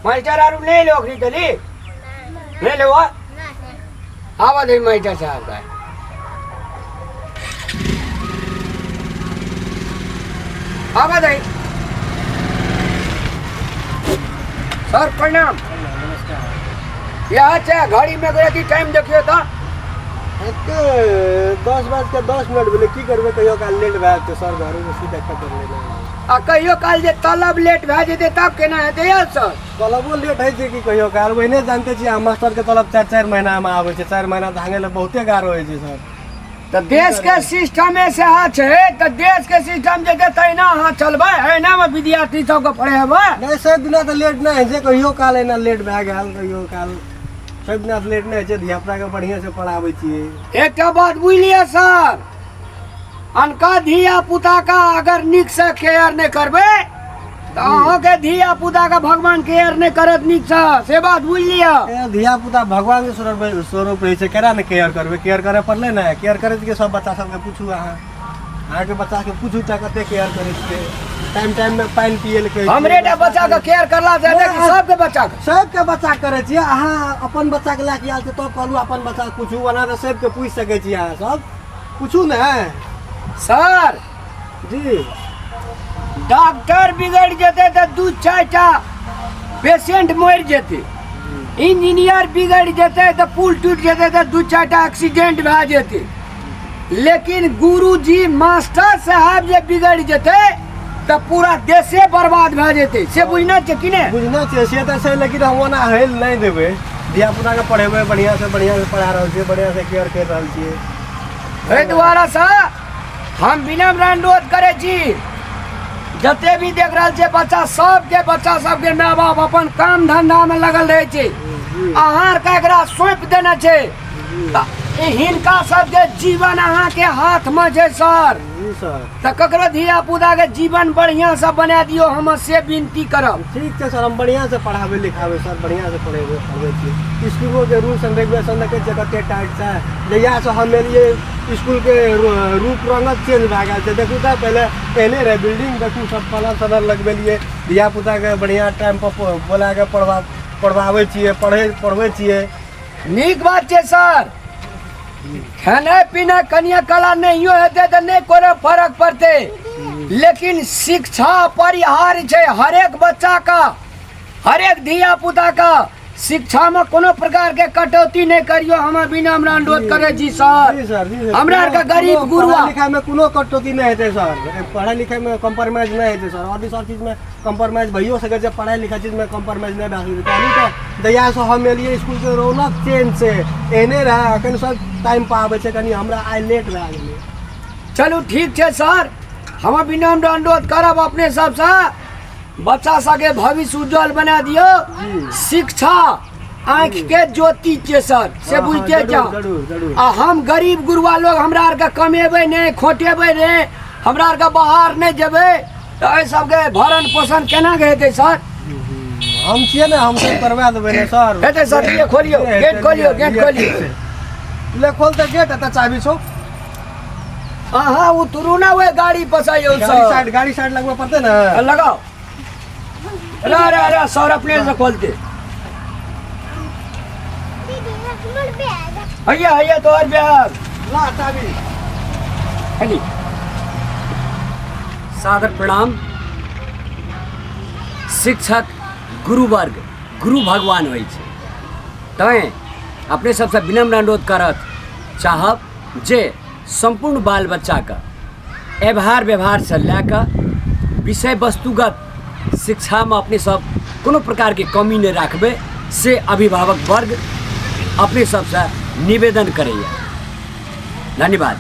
Master आरू नहीं लोग नहीं चली नहीं लो आवा दे मास्टर साहब का आवा दे सर प्रणाम यहाँ से घड़ी में गए थी टाइम देखियो था 10:10 बोले की करबे कहियो काल लेट भए तो सर घर में सीधा खबर लेना कहियो काल जे तलब लेट भए जेते तब केना हेते यार सर तलबो लेट है कि कहियो काल वही जानते छी मास्टर के तलब 4-4 महीना में आवे छै 4 महीना भांगे ले बहुते गारो होय छै सर तो देश के सिस्टम से हाथ है तो देश के सिस्टम जे तैना हाथ चलबे है ना में विद्यार्थी सब के पढ़ेबे नहीं सब दिन तो लेट नहीं है कहियो काल एना लेट भए गेल कहियो काल सब दिन लेट नहीं है धिया पुता के बढ़िया से पढ़ाबै छियै एक बात बुझलिए सर अनका धिया पुता का अगर निक से केयर नहीं करबे तो अहाँ के धिया पुता का भगवान केयर नहीं करत निक से बात बुझ लिया धिया पुता भगवान के स्वरूप रहे छै केना ने केयर करबे केयर करे पड़ले ना केयर करे के सब बच्चा सब के पूछू अहाँ के बच्चा के पूछू त कते केयर करे छै टाइम में पानी पिए ले हमरे बच्चा का केयर करला से कि सबके बच्चा करे छी अहाँ अपन बच्चा के लाके आल तो कहलू अपन बच्चा पूछू वना तो सबके पूछ सके छी अहाँ सब पूछू ना सर जी डॉक्टर बिगड़ जेते तो 2-4टा पेशेंट मर जेते इंजीनियर बिगड़ जेते तो पुल टूट जेते तो 2-4टा एक्सीडेंट भए जेते लेकिन गुरुजी मास्टर साहब जे बिगड़ जेते तो पूरा देशे बर्बाद भए जेते से बुझना छै कि नहीं बुझना छै से तो छै लेकिन हम ओना हेल नहीं देबे धिया पुता के पढ़ेबे बढ़िया से पढ़ा रहल छियै बढ़िया से केयर कर रहल छियै एहि द्वारा से हम विनम्र अनुरोध करे छी जते भी देख रहा छे बच्चा सबके माय बाप अपन काम धंधा में लगल रहे छे आहार का एकरा सौंप देना छे हिनका सबके जीवन अहाँ के हाथ में छे सर तो ककरो धिया पुता के जीवन बढ़िया से बना दियो हम से विनती करब ठीक है सर हम बढ़िया से पढ़ावे लिखावे सर बढ़िया से पढ़ावे छी स्कूलों के रूल्स एंड रेगुलेशन देखे छै कते टाइट छै जहिया से हम एलिए स्कूल के रूप रंगत चेंज भए गेल छै देखू त पहले रहे बिल्डिंग देखू सब कलर सलर लगबेलिए धिया पुता के बढ़िया टाइम पर बोला के पढ़वावे छियै पढ़वे छियै नीक बात छै सर खाने पीने कनिया कला नहीं हेते तो नहीं कोई फर्क पड़ते लेकिन शिक्षा परिहार है हर एक बच्चा का हर एक धिया पुता का शिक्षा में कोनो प्रकार के कटौती नहीं करियो हम विनम्र अनुरोध करे जी सर हमरा का गरीब गुरुआ लिखाई में कोनो कटौती नहीं हेते सर पढ़ाई लिखाई में कॉम्प्रोमाइज नहीं हेते सर और भी सब चीज में कॉम्प्रोमाइज भइयो सके छै पढ़ाई लिखाई चीज में कॉम्प्रोमाइज नहीं भए सके कहली तो दया से हम एलिए स्कूल के रौनक चेंज से एने रहा अखन सब टाइम पर आवे छै कनी हमरा आई लेट भए गेलै चलू ठीक छै सर हम विनम्र अनुरोध करब अपने सबसे बच्चा सबके भविष्य उज्जवल बना दियो शिक्षा आँख के ज्योति छै सर से बुझते जाओ आ हम गरीब गुरुआ लोग हमरा आर के कमेबे नहीं खोटेबे नहीं हमरा आर के बाहर नहीं जेबे तो एहि सबके भरण पोषण केना के हेतै सर हम छियै ने हम सब करवा देबै ने सर हेतै सर ये खोलियो गेट खोलियो ले खोल त गेट त चाबी छौ हाँ उतरू ना वे गाड़ी पसाइयो सर गाड़ी साइड लगवा पड़ते ना लगाओ अरे सर अपने से खोलते भैया तो और बैग ला चाबी हनी सादर प्रणाम शिक्षक गुरु वर्ग गुरु भगवान होइ छै तैं अपने सबसे विनम्र अनुरोध करत चाहब जे संपूर्ण बाल बच्चा का व्यवहार से लैकर विषय वस्तुगत शिक्षा में अपने सब कोनो प्रकार के कमी नहीं रखबे से अभिभावक वर्ग अपने सबसे निवेदन करैया। धन्यवाद।